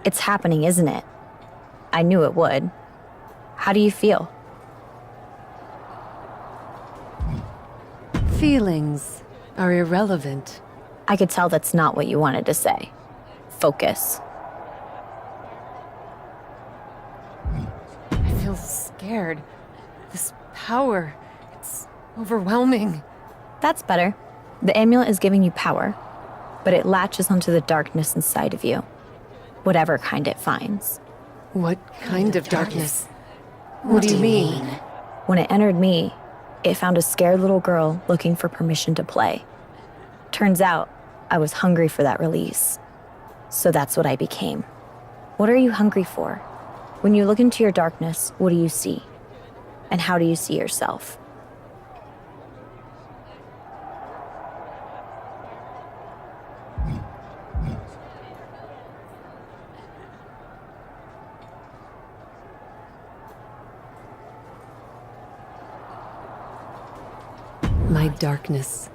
It's happening, isn't it? I knew it would. How do you feel? Feelings are irrelevant. I could tell that's not what you wanted to say. Focus. I feel scared. This power, it's overwhelming. That's better. The amulet is giving you power, but it latches onto the darkness inside of you. Whatever kind it finds. What kind of darkness? What do you mean? When it entered me, it found a scared little girl looking for permission to play. Turns out, I was hungry for that release. So that's what I became. What are you hungry for? When you look into your darkness, what do you see? And how do you see yourself? My darkness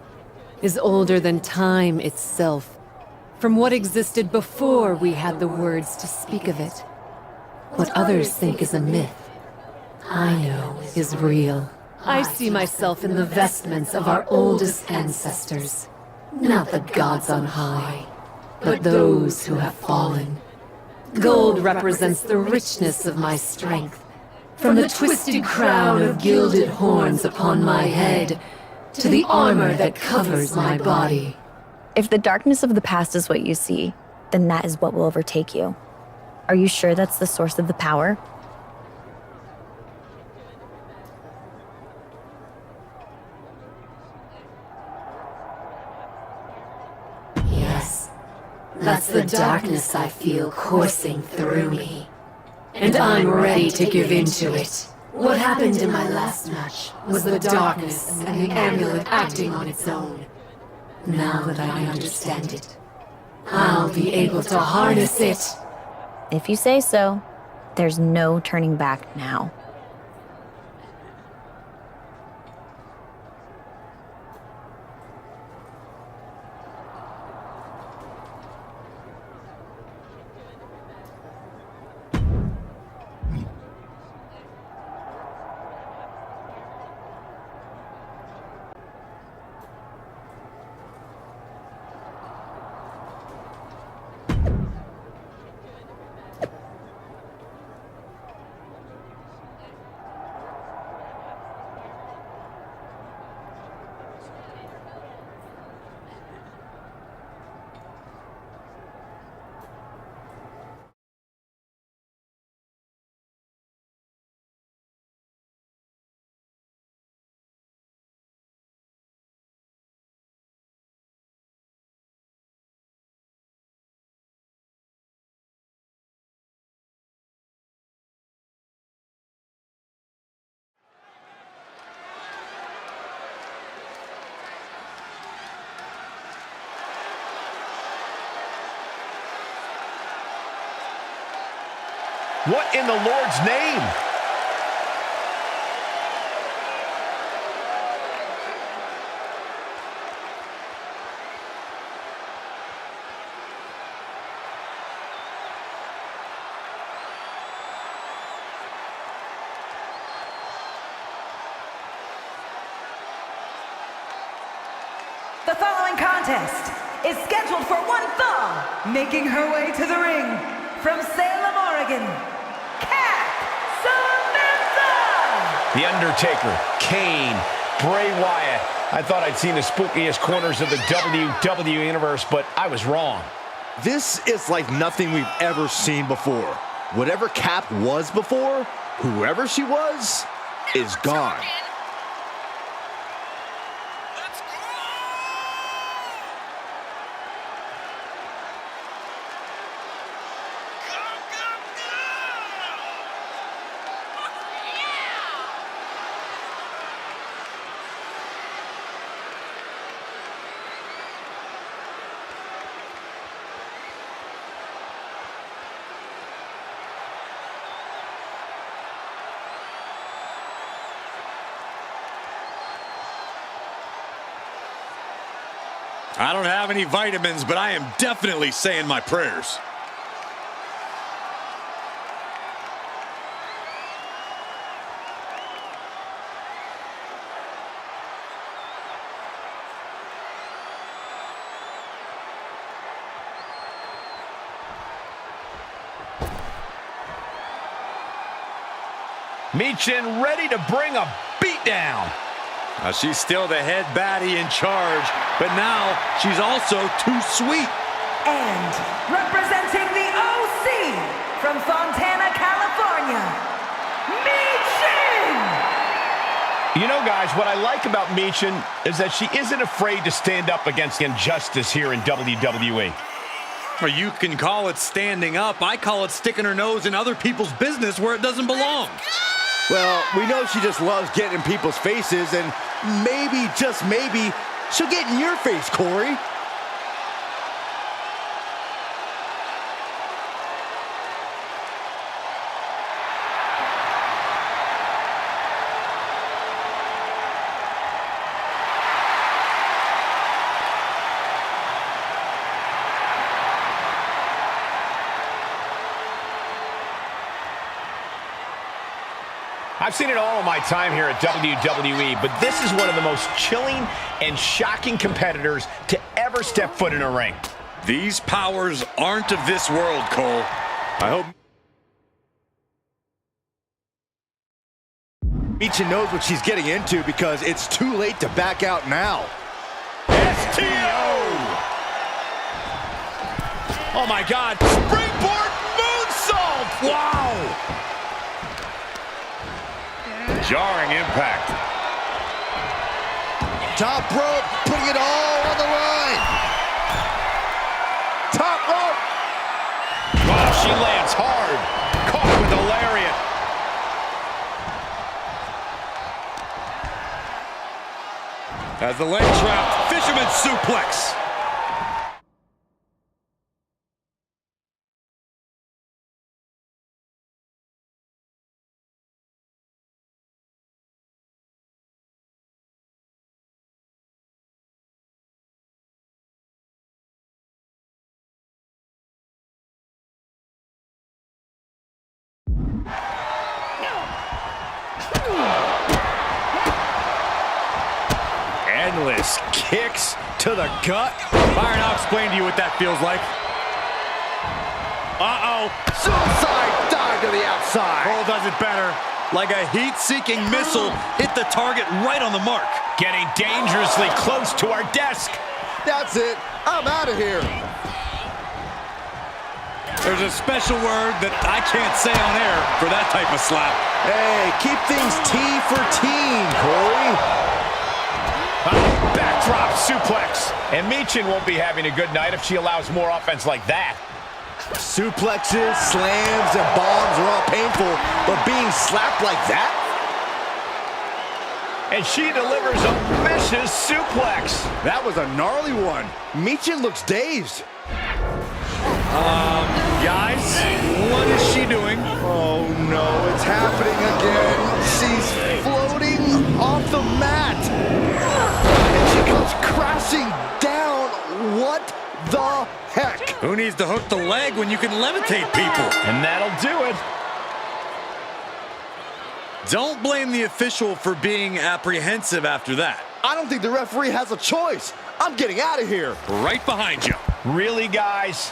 is older than time itself. From what existed before we had the words to speak of it. What others think is a myth, I know is real. I see myself in the vestments of our oldest ancestors. Not the gods on high, but those who have fallen. Gold represents the richness of my strength. From the twisted crown of gilded horns upon my head, to the armor that covers my body. If the darkness of the past is what you see, then that is what will overtake you. Are you sure that's the source of the power? Yes, that's the darkness I feel coursing through me. And I'm ready to give in to it. What happened in my last match was the darkness and the amulet acting on its own. Now that I understand it, I'll be able to harness it. If you say so, there's no turning back now. What in the Lord's name? The following contest is scheduled for one fall, making her way to the ring from Salem, Oregon, The Undertaker, Kane, Bray Wyatt. I thought I'd seen the spookiest corners of the WWE Universe, but I was wrong. This is like nothing we've ever seen before. Whatever Cap was before, whoever she was, is gone. I don't have any vitamins, but I am definitely saying my prayers. Michin ready to bring a beatdown. She's still the head baddie in charge, but now she's also too sweet. And representing the OC from Fontana, California, Michin! You know, guys, what I like about Michin is that she isn't afraid to stand up against injustice here in WWE. Or you can call it standing up. I call it sticking her nose in other people's business where it doesn't belong. Well, we know she just loves getting in people's faces, and maybe, just maybe, she'll get in your face, Corey. I've seen it all in my time here at WWE, but this is one of the most chilling and shocking competitors to ever step foot in a ring. These powers aren't of this world, Cole. I hope Michin knows what she's getting into, because it's too late to back out now. STO! Oh my God, springboard moonsault! Wow! Jarring impact. Top rope, putting it all on the line. Top rope. Oh, she lands hard. Caught with a lariat. As the leg trap, fisherman suplex. Endless kicks to the gut. Byron, I'll explain to you what that feels like. Uh-oh. Suicide dive to the outside. Cole does it better. Like a heat-seeking missile, hit the target right on the mark. Getting dangerously close to our desk. That's it. I'm out of here. There's a special word that I can't say on air for that type of slap. Hey, keep things T for team, Corey. Backdrop suplex. And Michin won't be having a good night if she allows more offense like that. Suplexes, slams, and bombs are all painful, but being slapped like that? And she delivers a vicious suplex. That was a gnarly one. Michin looks dazed. Guys, what is she doing? Oh no, it's happening again. She's floating off the mat. And she comes crashing down. What the heck? Who needs to hook the leg when you can levitate people? And that'll do it. Don't blame the official for being apprehensive after that. I don't think the referee has a choice. I'm getting out of here. Right behind you. Really, guys?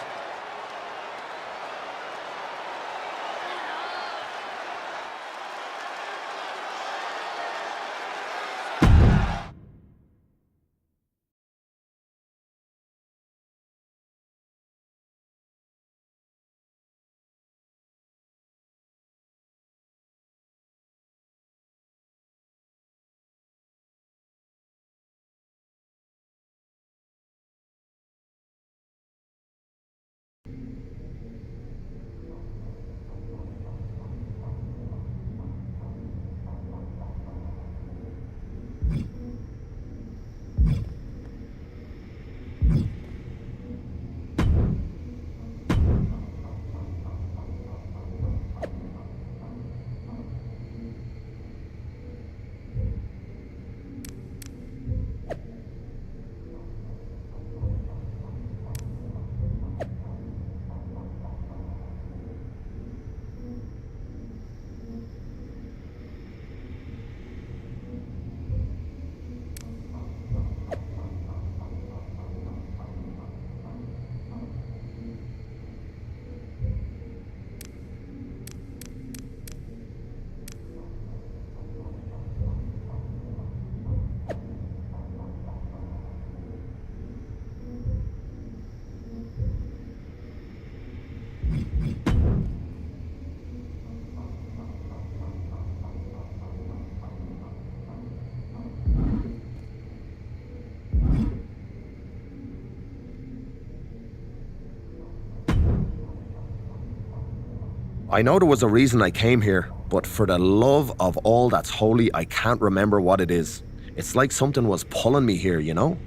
I know there was a reason I came here, but for the love of all that's holy, I can't remember what it is. It's like something was pulling me here, you know?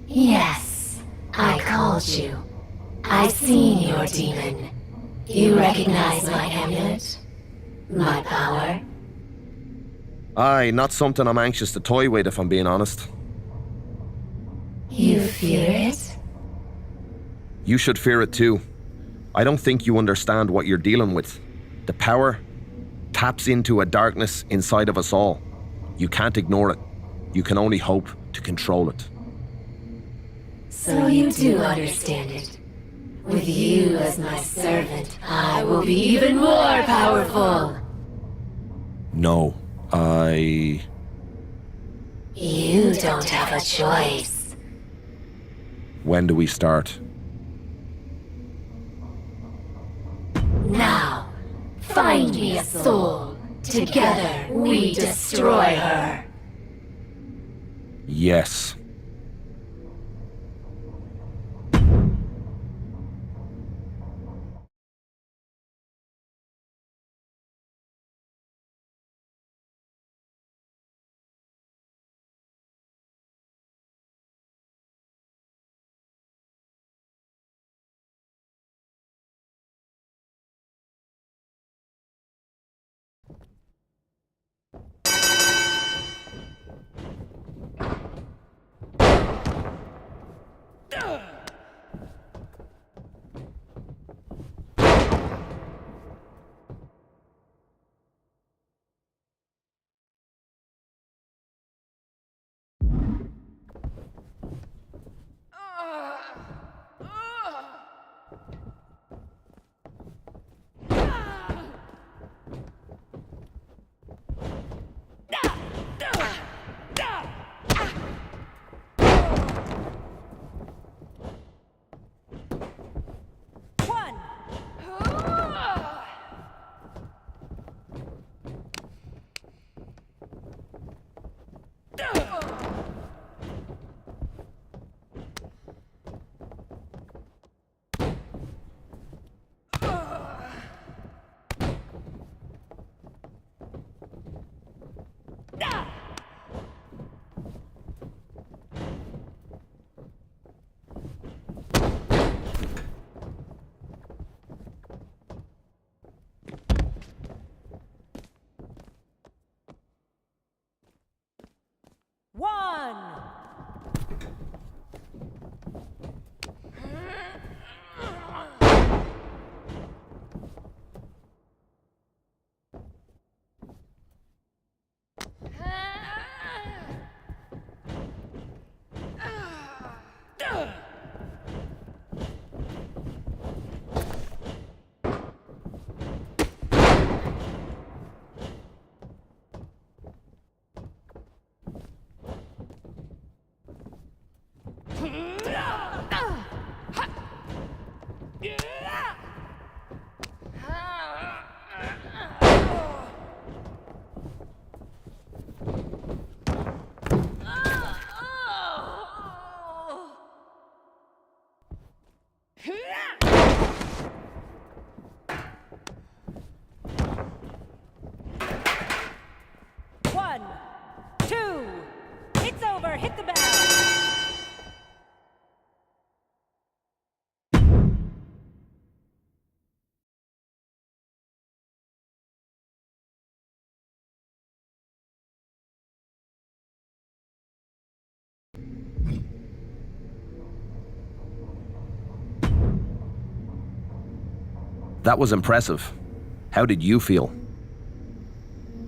Yes, I called you. I've seen your demon. You recognize my amulet? My power? Aye, not something I'm anxious to toy with, if I'm being honest. You fear it? You should fear it too. I don't think you understand what you're dealing with. The power taps into a darkness inside of us all. You can't ignore it. You can only hope to control it. So you do understand it. With you as my servant, I will be even more powerful. No, You don't have a choice. When do we start? Now, find me a soul. Together, we destroy her. Yes. That was impressive. How did you feel?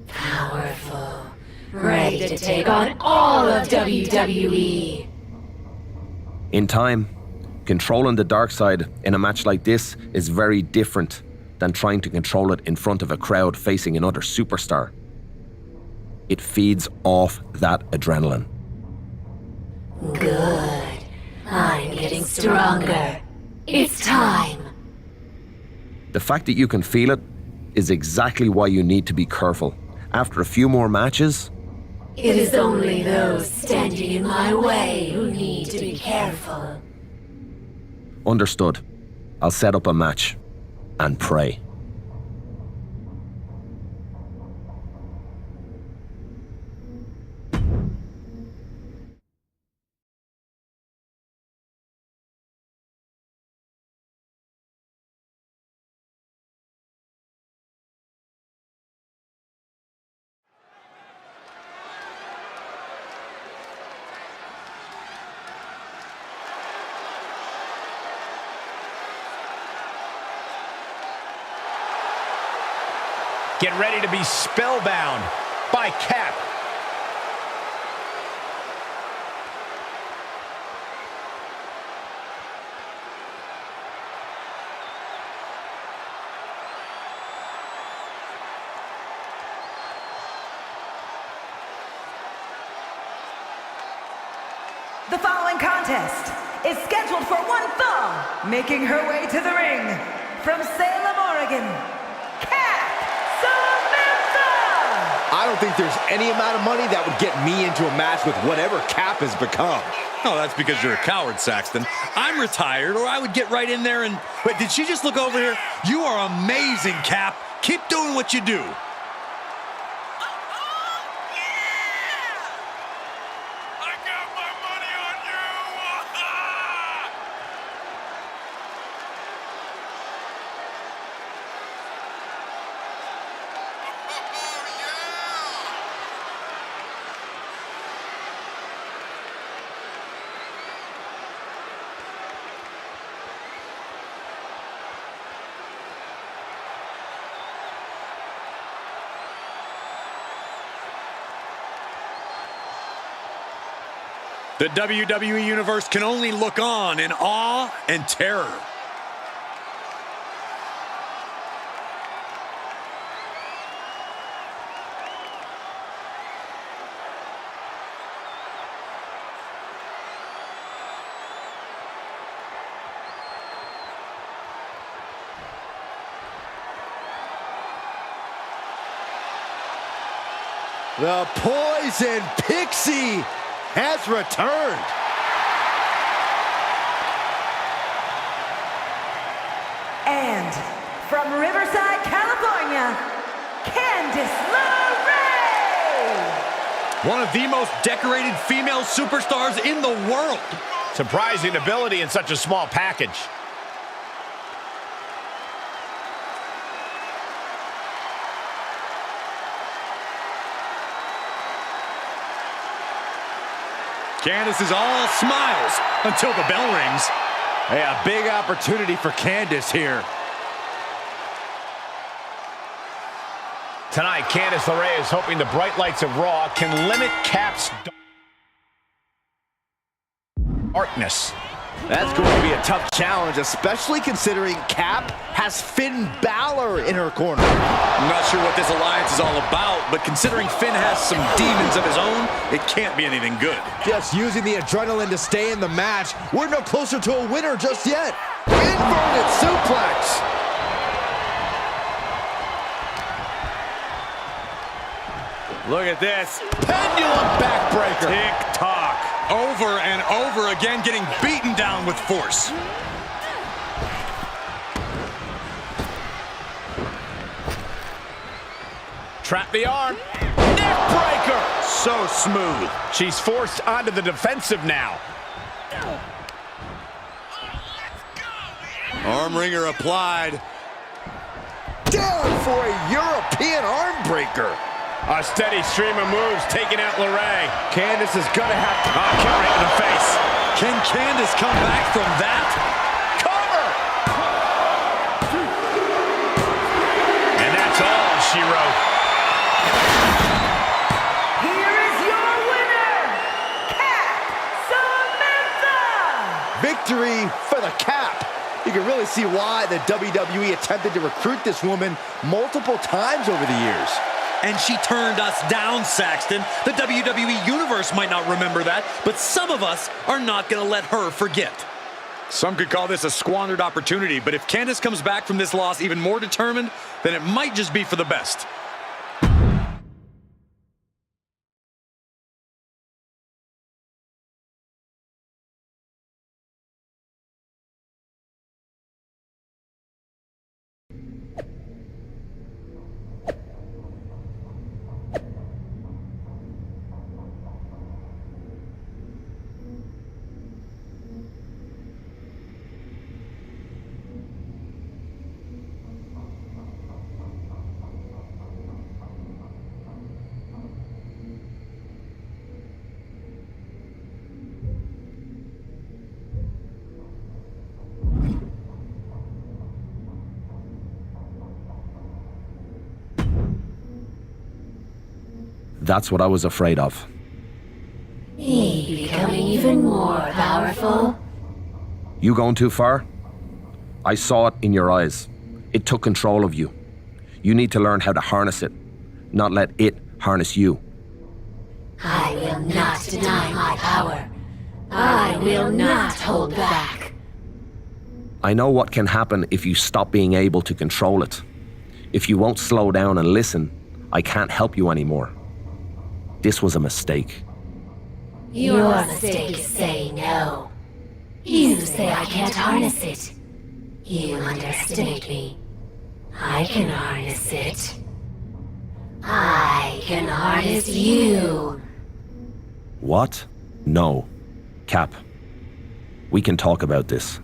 Powerful. Ready to take on all of WWE. In time, controlling the dark side in a match like this is very different than trying to control it in front of a crowd facing another superstar. It feeds off that adrenaline. Good. I'm getting stronger. It's time. The fact that you can feel it is exactly why you need to be careful. After a few more matches, It is only those standing in my way who need to be careful. understood. I'll set up a match. and pray. Get ready to be spellbound by Cap. The following contest is scheduled for one fall, making her way to the ring from Salem, Oregon, I don't think there's any amount of money that would get me into a match with whatever Cap has become. Oh, that's because you're a coward, Saxton. I'm retired, or I would get right in there and... Wait, did she just look over here? You are amazing, Cap. Keep doing what you do. The WWE Universe can only look on in awe and terror. The Poison Pixie has returned. And from Riverside, California, Candice LeRae! One of the most decorated female superstars in the world. Surprising ability in such a small package. Candice is all smiles until the bell rings. Hey, a big opportunity for Candice here. Tonight, Candice LeRae is hoping the bright lights of Raw can limit Cap's darkness. That's going to be a tough challenge, especially considering Cap has Finn Balor in her corner. I'm not sure what this alliance is all about, but considering Finn has some demons of his own, it can't be anything good. Just using the adrenaline to stay in the match. We're no closer to a winner just yet. Inverted suplex. Look at this. Pendulum backbreaker. Tick-tock. Over and over again, getting beaten down with force. Trap the arm. Neck breaker. So smooth. She's forced onto the defensive now. Arm wringer applied. Down for a European arm breaker. A steady stream of moves taking out LeRae. Candice is gonna have to... Oh, kick right in the face. Can Candice come back from that? Cover! And that's all she wrote. Here is your winner, Cap Samantha! Victory for the Cap. You can really see why the WWE attempted to recruit this woman multiple times over the years. And she turned us down, Saxton. The WWE Universe might not remember that, but some of us are not going to let her forget. Some could call this a squandered opportunity, but if Candice comes back from this loss even more determined, then it might just be for the best. That's what I was afraid of. Me becoming even more powerful? You going too far? I saw it in your eyes. It took control of you. You need to learn how to harness it, not let it harness you. I will not deny my power. I will not hold back. I know what can happen if you stop being able to control it. If you won't slow down and listen, I can't help you anymore. This was a mistake. Your mistake is saying no. You say I can't harness it. You underestimate me. I can harness it. I can harness you. What? No. Cap. We can talk about this.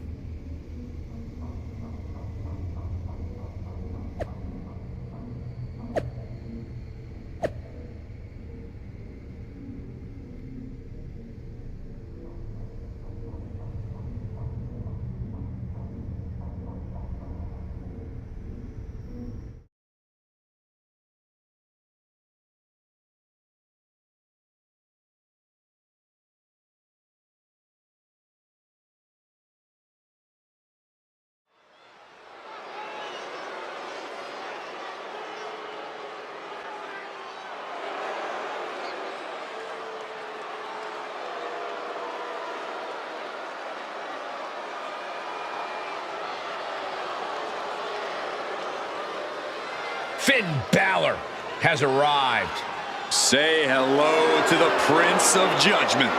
Finn Balor has arrived. Say hello to the Prince of Judgment.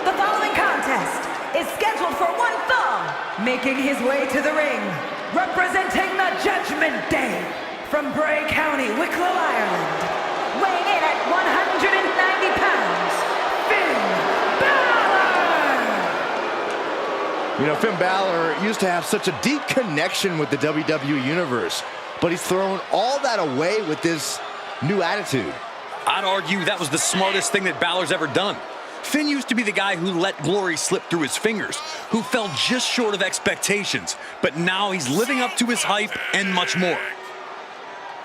The following contest is scheduled for one fall, making his way to the ring, representing the Judgment Day from Bray County, Wicklow, Ireland, weighing in at 190 pounds, Finn Balor! You know, Finn Balor used to have such a deep connection with the WWE Universe, but he's thrown all that away with this new attitude. I'd argue that was the smartest thing that Balor's ever done. Finn used to be the guy who let glory slip through his fingers, who fell just short of expectations, but now he's living up to his hype and much more.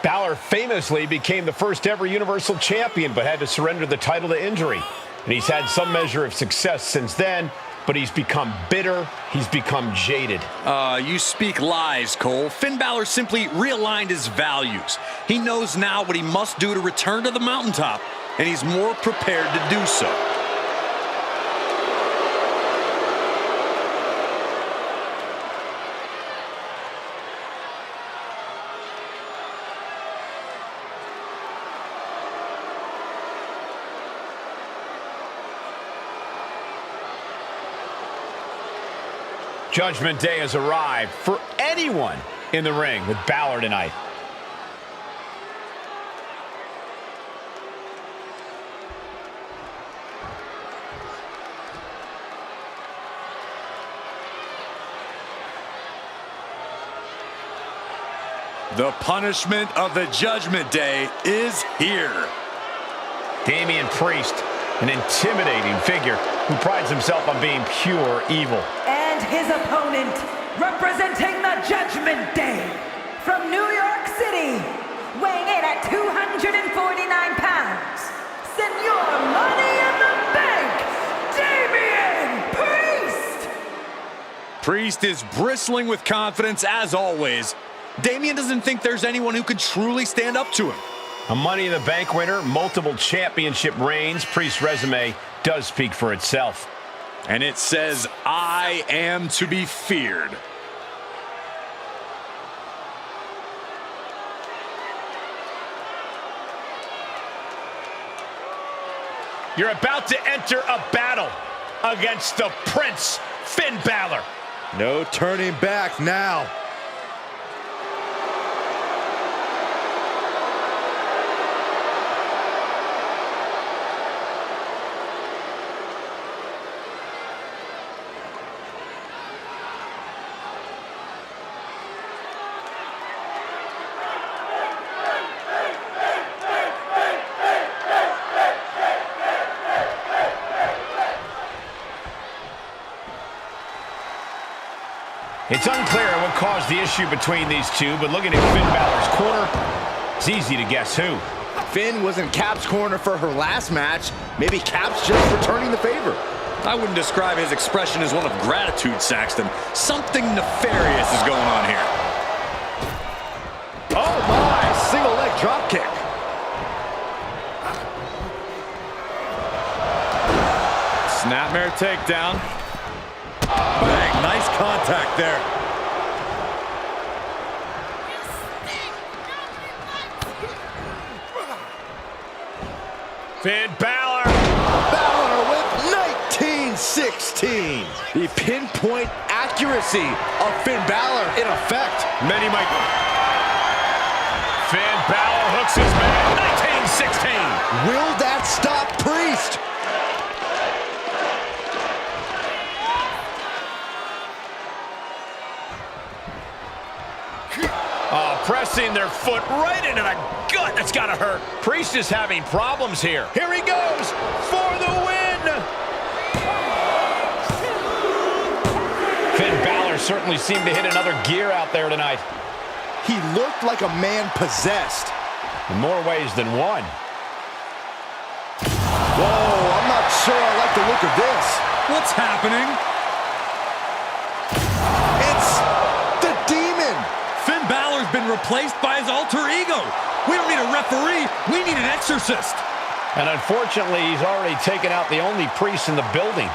Balor famously became the first ever Universal Champion, but had to surrender the title to injury. And he's had some measure of success since then, but he's become bitter, he's become jaded. You speak lies, Cole. Finn Balor simply realigned his values. He knows now what he must do to return to the mountaintop, and he's more prepared to do so. Judgment Day has arrived for anyone in the ring with Balor tonight. The punishment of the Judgment Day is here. Damian Priest, an intimidating figure who prides himself on being pure evil. And his opponent, representing the Judgment Day, from New York City, weighing in at 249 pounds, Senor Money in the Bank, Damian Priest! Priest is bristling with confidence as always. Damian doesn't think there's anyone who could truly stand up to him. A Money in the Bank winner, multiple championship reigns. Priest's resume does speak for itself. And it says, I am to be feared. You're about to enter a battle against the Prince, Finn Balor. No turning back now. It's unclear what caused the issue between these two, but looking at Finn Balor's corner, it's easy to guess who. Finn was in Cap's corner for her last match. Maybe Cap's just returning the favor. I wouldn't describe his expression as one of gratitude, Saxton. Something nefarious is going on here. Oh my, single leg drop kick. Snapmare takedown. Bang, nice contact there. Finn Balor. Balor with 1916. The pinpoint accuracy of Finn Balor in effect. Many might. Finn Balor hooks his man. 1916. Will that stop Priest? Oh, pressing their foot right into the gut. That's gotta hurt. Priest is having problems here. Here he goes for the win. Finn Balor certainly seemed to hit another gear out there tonight. He looked like a man possessed. In more ways than one. Whoa, I'm not sure I like the look of this. What's happening? It's the Demon. Finn Balor's been replaced by his alter ego. We don't need a referee, we need an exorcist. And unfortunately, he's already taken out the only priest in the building.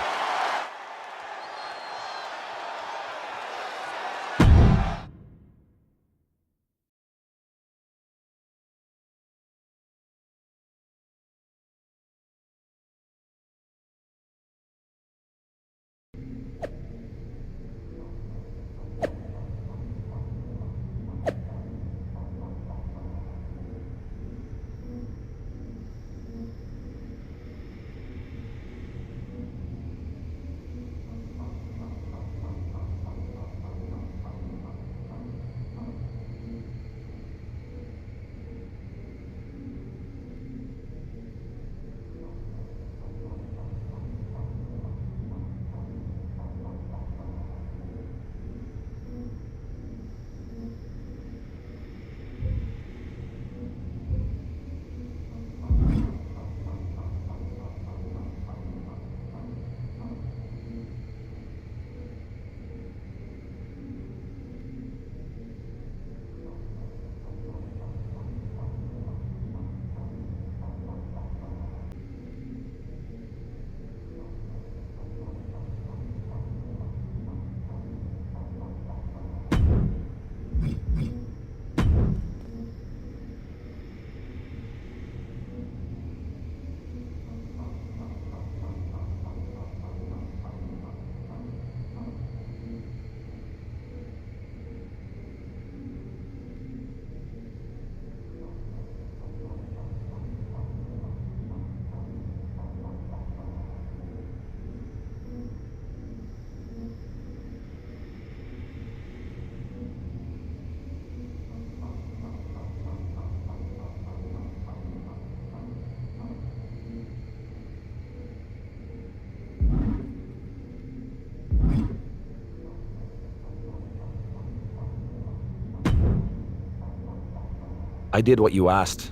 I did what you asked,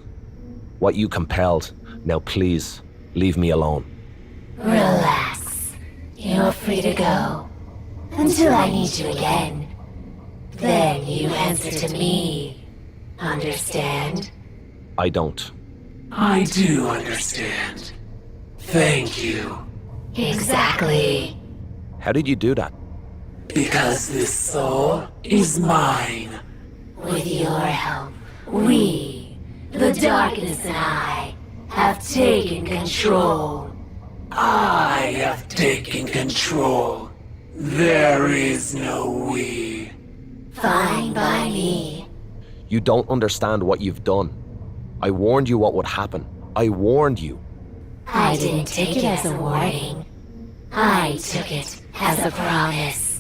what you compelled. Now please, leave me alone. Relax. You're free to go. Until I need you again. Then you answer to me. Understand? I don't. I do understand. Thank you. Exactly. How did you do that? Because this soul is mine. With your help, we, the darkness and I, have taken control. I have taken control. There is no we. Fine by me. You don't understand what you've done. I warned you what would happen. I warned you. I didn't take it as a warning. I took it as a promise.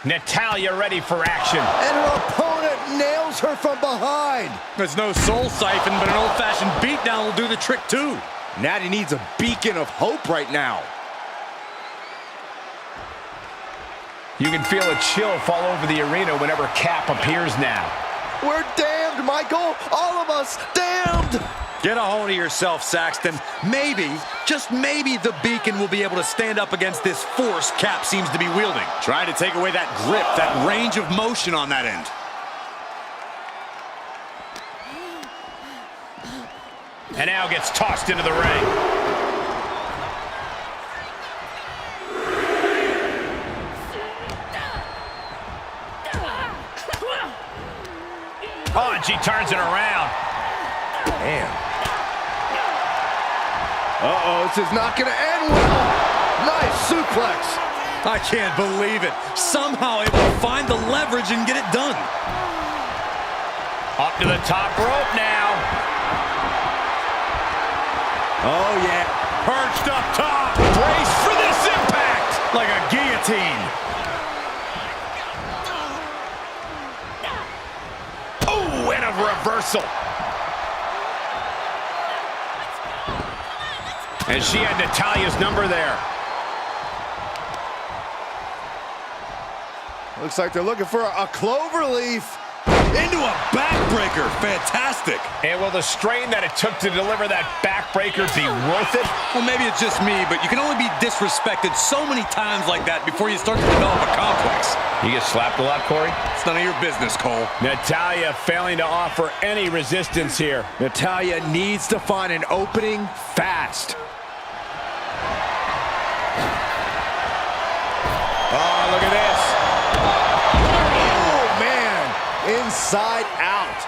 Natalya ready for action. And her opponent nails her from behind. There's no soul siphon, but an old-fashioned beatdown will do the trick too. Natty needs a beacon of hope right now. You can feel a chill fall over the arena whenever Cap appears now. We're damned, Michael. All of us damned. Get a hold of yourself, Saxton. Maybe, just maybe, the beacon will be able to stand up against this force Cap seems to be wielding. Try to take away that grip, that range of motion on that end. And now gets tossed into the ring. Oh, and she turns it around. Damn. Uh-oh, this is not going to end well. Nice suplex. I can't believe it. Somehow able to find the leverage and get it done. Up to the top rope now. Oh, yeah. Perched up top. Brace for this impact. Like a guillotine. Oh, and a reversal. And she had Natalya's number there. Looks like they're looking for a clover leaf. Into a backbreaker. Fantastic. And will the strain that it took to deliver that backbreaker be worth it? Well, maybe it's just me, but you can only be disrespected so many times like that before you start to develop a complex. You get slapped a lot, Corey? It's none of your business, Cole. Natalya failing to offer any resistance here. Natalya needs to find an opening fast. Oh, look at this. Oh, man. Inside out.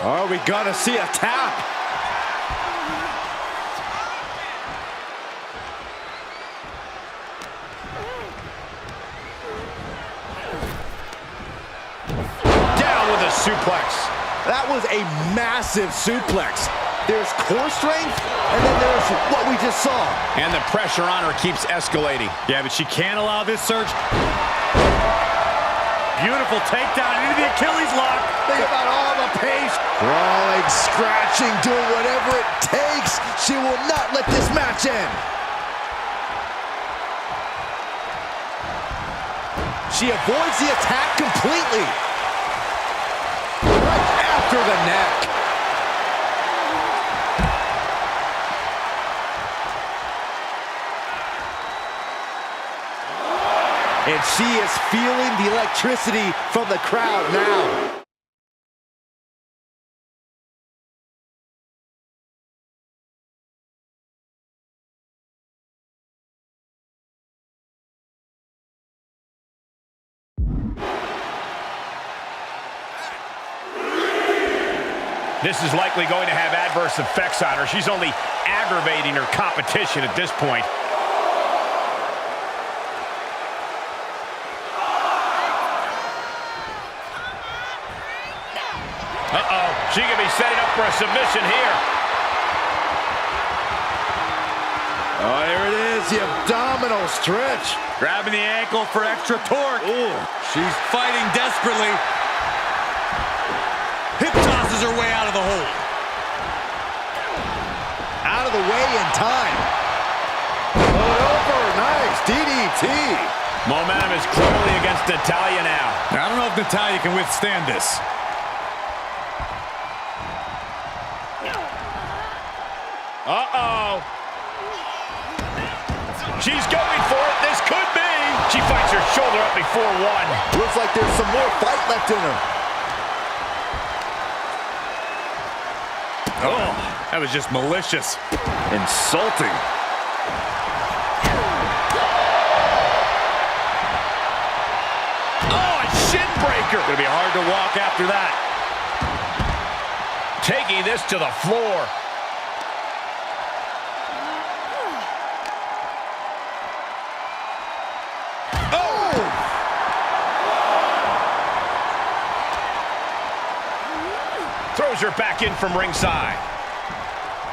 Are we gonna see a tap? Down with a suplex. That was a massive suplex. There's core strength, and then there's what we just saw. And the pressure on her keeps escalating. Yeah, but she can't allow this surge. Beautiful takedown into the Achilles lock. Think about all the pace. Crawling, scratching, doing whatever it takes. She will not let this match end. She avoids the attack completely. Right after the neck. And she is feeling the electricity from the crowd now. This is likely going to have adverse effects on her. She's only aggravating her competition at this point. Uh-oh, she could be setting up for a submission here. Oh, here it is, the abdominal stretch. Grabbing the ankle for extra torque. Ooh. She's fighting desperately. Hip tosses her way out of the hole. Out of the way in time. Load over, nice, DDT. Momentum is clearly against Natalya now. I don't know if Natalya can withstand this. Uh-oh. She's going for it. This could be. She fights her shoulder up before one. Looks like there's some more fight left in her. Oh, that was just malicious. Insulting. Oh, a shin breaker. Gonna be hard to walk after that. Taking this to the floor. Throws her back in from ringside.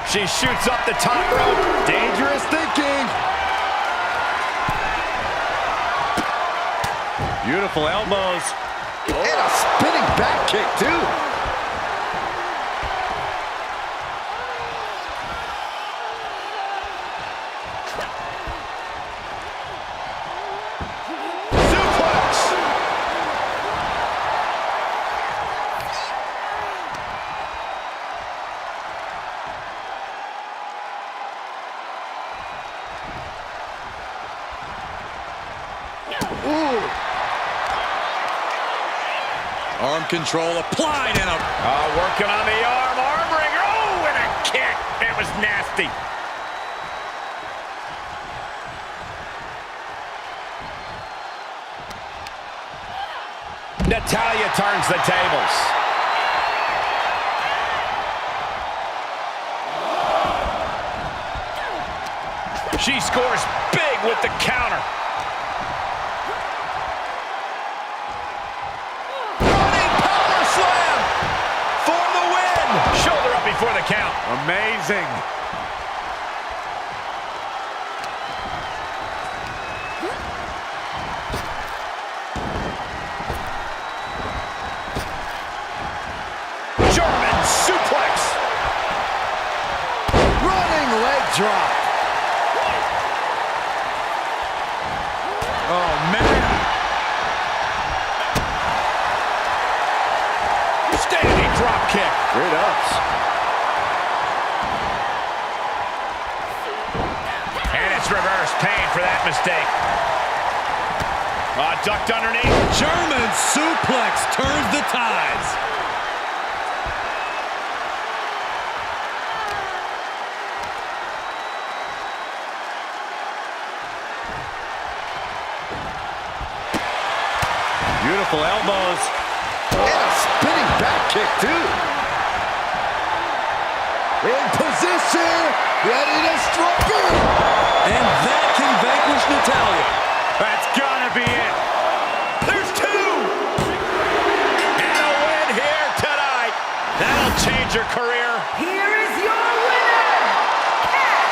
She shoots up the top rope. Dangerous thinking. Beautiful elbows. And a spinning back kick, too. Arm control applied and a... Working on the arm wringer. Oh, and a kick. It was nasty. Natalya turns the tables. She scores big with the counter. Shoulder up before the count. Amazing. German suplex. Running leg drop. Oh, man. Standing drop kick. Great ups. And it's reverse pain for that mistake. Ducked underneath. German suplex turns the tides. Beautiful elbows. And a spinning back kick, too. In position, ready to strike. And that can vanquish Natalya. That's gotta be it. There's two. And a win here tonight. That'll change her career. Here is your winner, Cat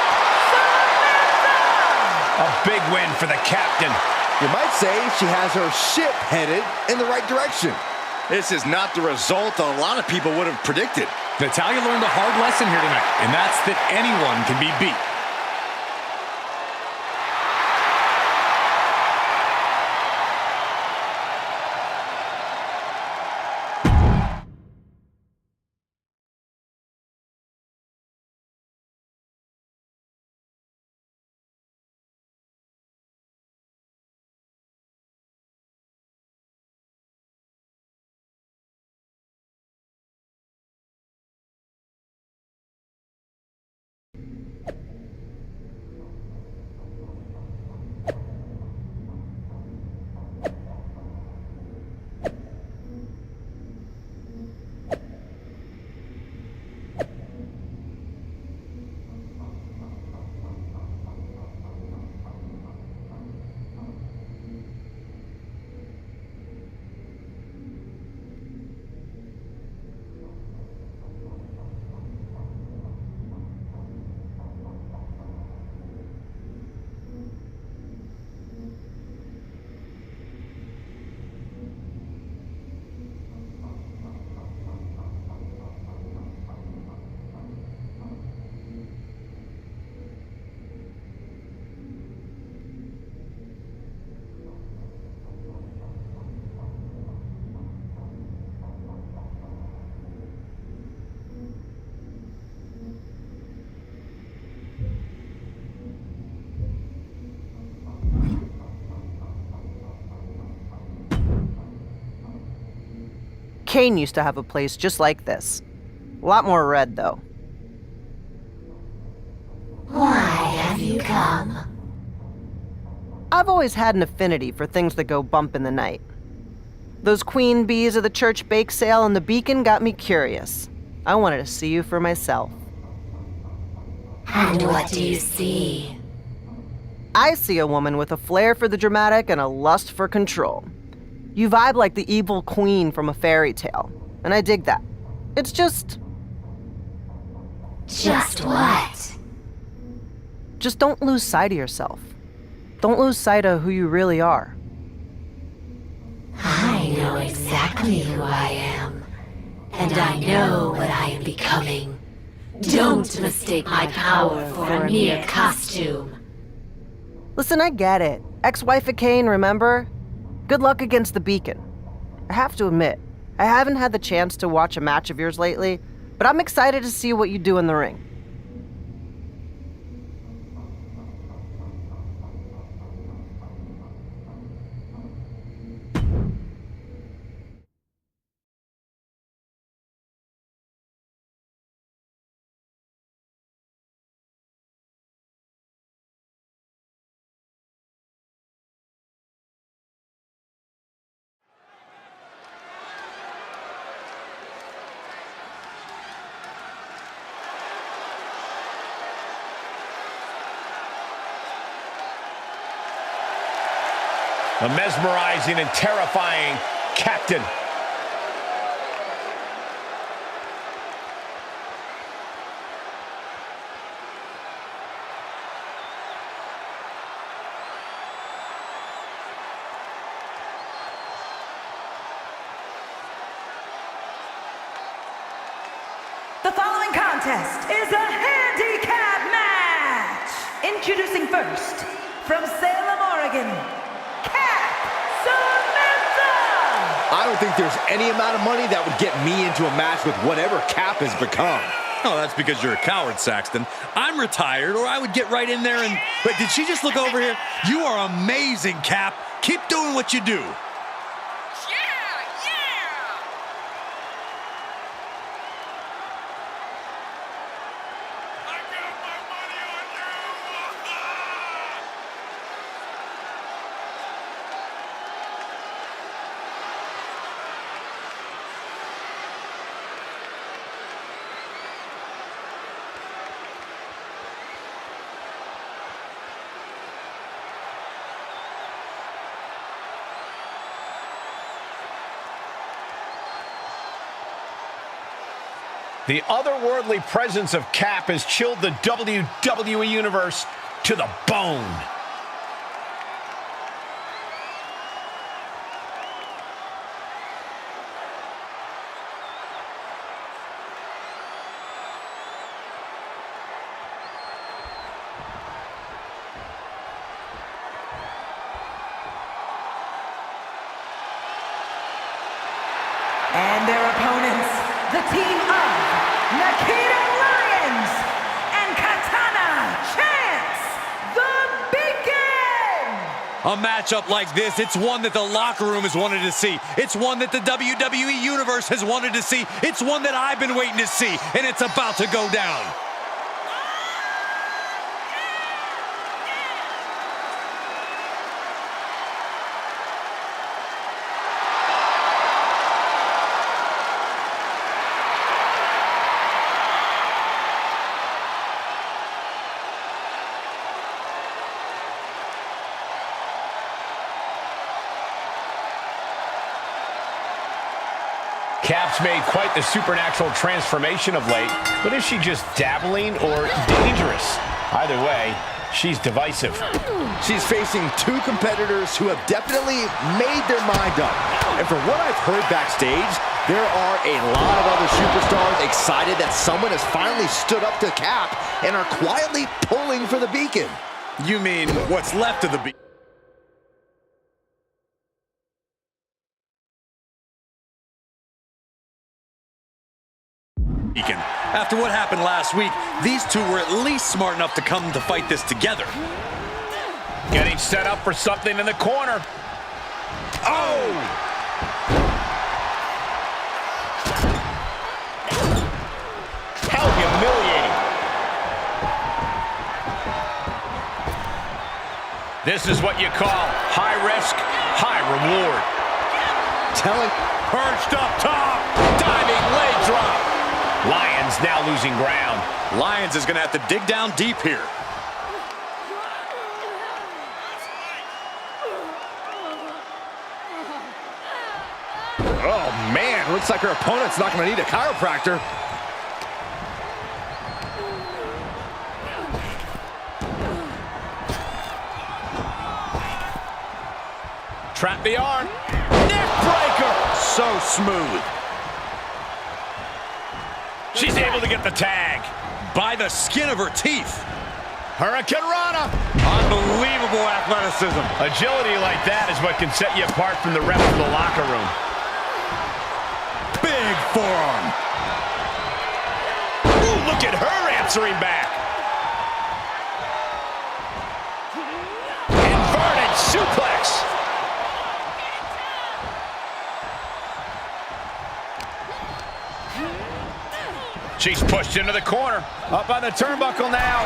Samantha! A big win for the captain. You might say she has her ship headed in the right direction. This is not the result a lot of people would have predicted. Natalya learned a hard lesson here tonight, and that's that anyone can be beat. Kane used to have a place just like this. A lot more red, though. Why have you come? I've always had an affinity for things that go bump in the night. Those queen bees of the church bake sale and the beacon got me curious. I wanted to see you for myself. And what do you see? I see a woman with a flair for the dramatic and a lust for control. You vibe like the evil queen from a fairy tale, and I dig that. It's just... Just what? Just don't lose sight of yourself. Don't lose sight of who you really are. I know exactly who I am. And I know what I am becoming. Don't mistake my power for a mere costume. Listen, I get it. Ex-wife of Kane, remember? Good luck against the Beacon. I have to admit, I haven't had the chance to watch a match of yours lately, but I'm excited to see what you do in the ring. A mesmerizing and terrifying captain. The following contest is a handicap match. Introducing first, from Salem, Oregon, I don't think there's any amount of money that would get me into a match with whatever Cap has become. Oh, that's because you're a coward, Saxton. I'm retired, or I would get right in there and... Wait, did she just look over here? You are amazing, Cap. Keep doing what you do. The otherworldly presence of Cap has chilled the WWE Universe to the bone. And their opponents, the team of Nikita Lyons and Katana Chance, the Beacon! A matchup like this, it's one that the locker room has wanted to see. It's one that the WWE Universe has wanted to see. It's one that I've been waiting to see, and it's about to go down. Cap's made quite the supernatural transformation of late, but is she just dabbling or dangerous? Either way, she's divisive. She's facing two competitors who have definitely made their mind up. And from what I've heard backstage, there are a lot of other superstars excited that someone has finally stood up to Cap and are quietly pulling for the Beacon. You mean what's left of the Beacon? After what happened last week, these two were at least smart enough to come to fight this together. Getting set up for something in the corner. Oh! How humiliating. This is what you call high risk, high reward. Perched up top, diving leg drop. Lyons now losing ground. Lyons is going to have to dig down deep here. Oh, man, looks like her opponent's not going to need a chiropractor. Trap the arm. Neck breaker. So smooth. She's able to get the tag by the skin of her teeth. Hurricane Rana. Unbelievable athleticism. Agility like that is what can set you apart from the rest of the locker room. Big forearm. Ooh, look at her answering back. Inverted suplex. She's pushed into the corner. Up on the turnbuckle now.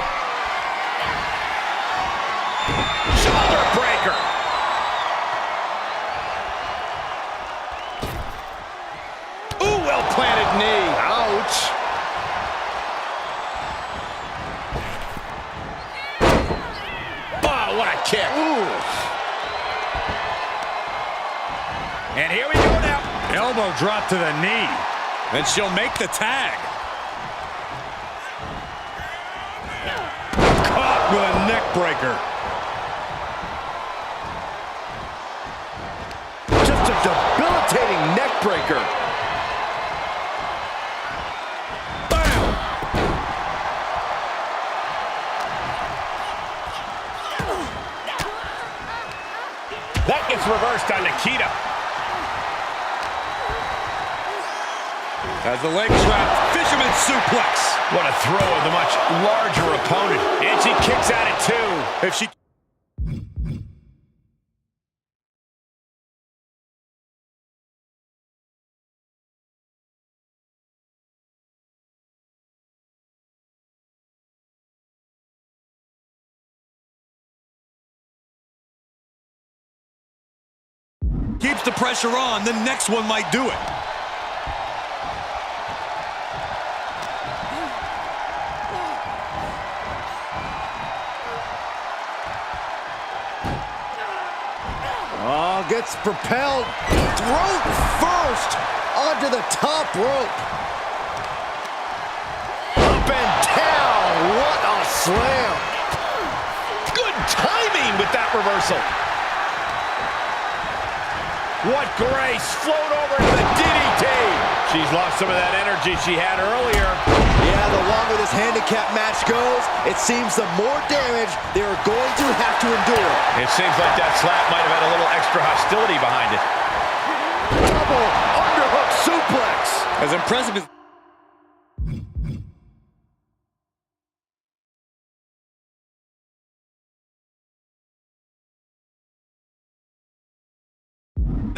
Shoulder breaker. Ooh, well-planted knee. Ouch. Oh, what a kick. Ooh. And here we go now. Elbow drop to the knee. And she'll make the tag. Caught with a neck breaker. Just a debilitating neck breaker. Bam. That gets reversed on Nikita. As the leg trap, fisherman suplex. What a throw of the much larger opponent. And she kicks at it too. If she... keeps the pressure on, the next one might do it. Oh, gets propelled. Throat first onto the top rope. Up and down. What a slam. Good timing with that reversal. What grace. Float over to the DDT. She's lost some of that energy she had earlier. Yeah, the longer this handicap match goes, it seems the more damage they are going to have to endure. It seems like that slap might have had a little extra hostility behind it. Double underhook suplex. As impressive as...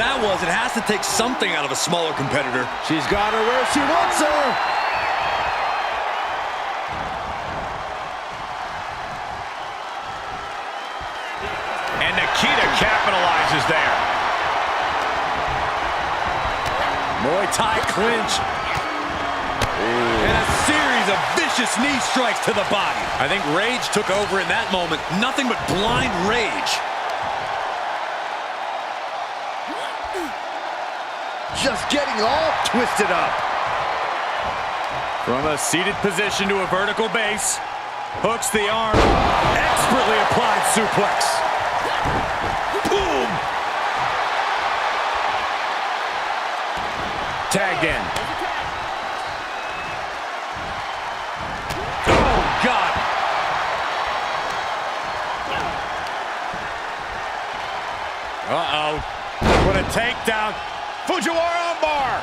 that was, it has to take something out of a smaller competitor. She's got her where she wants her. And Nikita capitalizes there. Muay Thai clinch. And a series of vicious knee strikes to the body. I think rage took over in that moment. Nothing but blind rage. Just getting all twisted up. From a seated position to a vertical base. Hooks the arm. Expertly applied suplex. Boom! Tagged in. Oh, God! Uh-oh. What a takedown. Fujiwara armbar.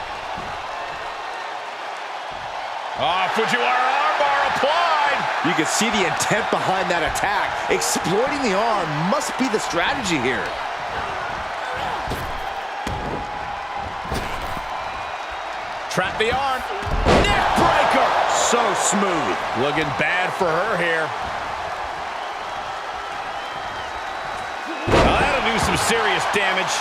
Fujiwara armbar applied. You can see the intent behind that attack. Exploiting the arm must be the strategy here. Trap the arm. Neck breaker. So smooth. Looking bad for her here. Well, that'll do some serious damage.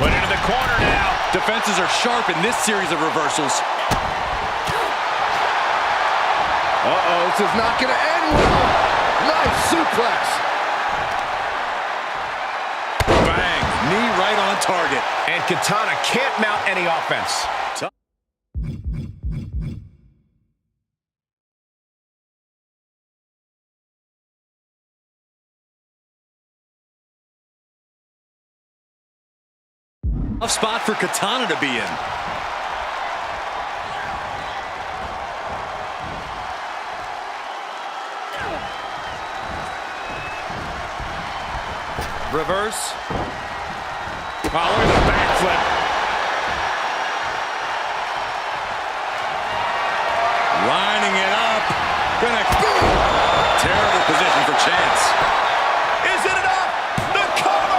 Put into the corner now. Defenses are sharp in this series of reversals. Uh-oh, this is not going to end well. Nice suplex. Bang, knee right on target. And Katana can't mount any offense. Tough spot for Katana to be in. Reverse. Oh, look at the backflip. Lining it up. Gonna... Terrible position for Chance. Is it enough? The cover!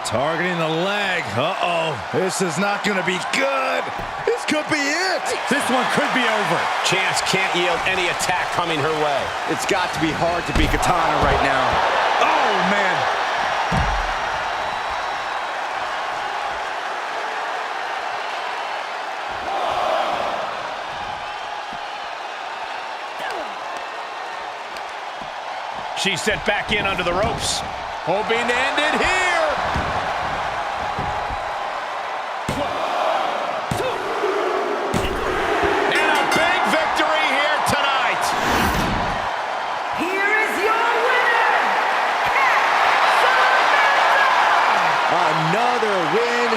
Targeting the leg. Uh-oh. This is not going to be good. This could be it. This one could be over. Chance can't yield any attack coming her way. It's got to be hard to beat Katana right now. Oh, man. She's set back in under the ropes, hoping to end it here. And a big victory here tonight. Here is your winner, Another win.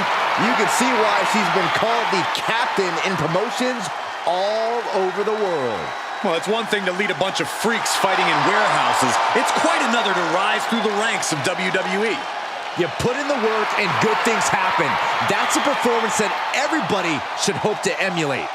You can see why she's been called the captain in promotions all over the world. Well, it's one thing to lead a bunch of freaks fighting in warehouses. It's quite another to rise through the ranks of WWE. You put in the work and good things happen. That's a performance that everybody should hope to emulate.